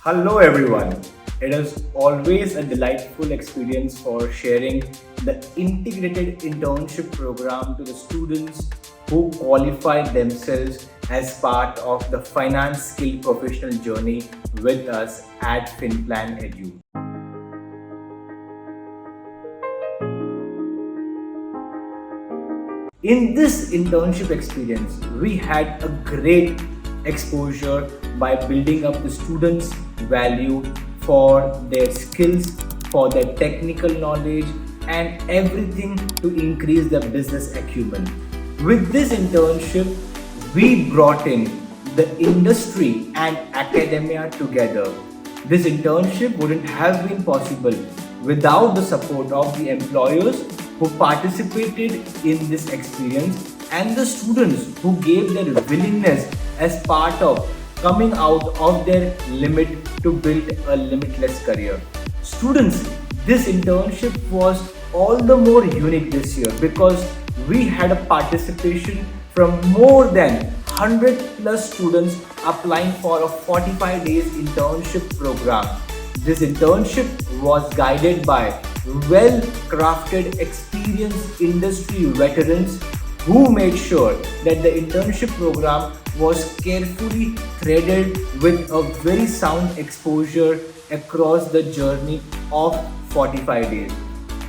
Hello everyone. It is always a delightful experience for sharing the Integrated Internship Program to the students who qualify themselves as part of the finance skill professional journey with us at Finplan Edu. In this internship experience, we had a great exposure by building up the students' value for their skills, for their technical knowledge, and everything to increase their business acumen. With this internship, we brought in the industry and academia together. This internship wouldn't have been possible without the support of the employers who participated in this experience and the students who gave their willingness as part of coming out of their limit to build a limitless career. Students, this internship was all the more unique this year because we had a participation from more than 100 plus students applying for a 45 days internship program. This internship was guided by well-crafted, experienced industry veterans who made sure that the internship program was carefully threaded with a very sound exposure across the journey of 45 days.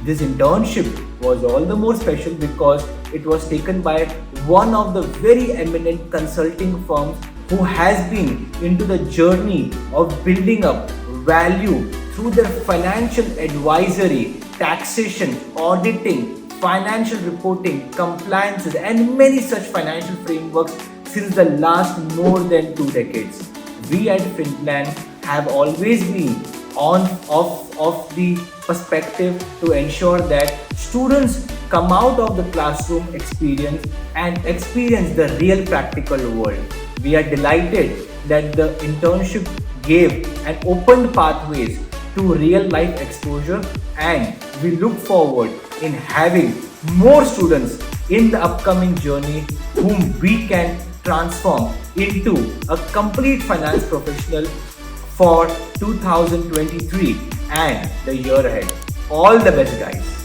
This internship was all the more special because it was taken by one of the very eminent consulting firms who has been into the journey of building up value through their financial advisory, taxation, auditing, financial reporting, compliances, and many such financial frameworks since the last more than 2 decades. We at Finplan have always been of the perspective to ensure that students come out of the classroom experience and experience the real practical world. We are delighted that the internship gave and opened pathways to real life exposure, and we look forward in having more students in the upcoming journey whom we can transform into a complete finance professional for 2023 and the year ahead. All the best, guys.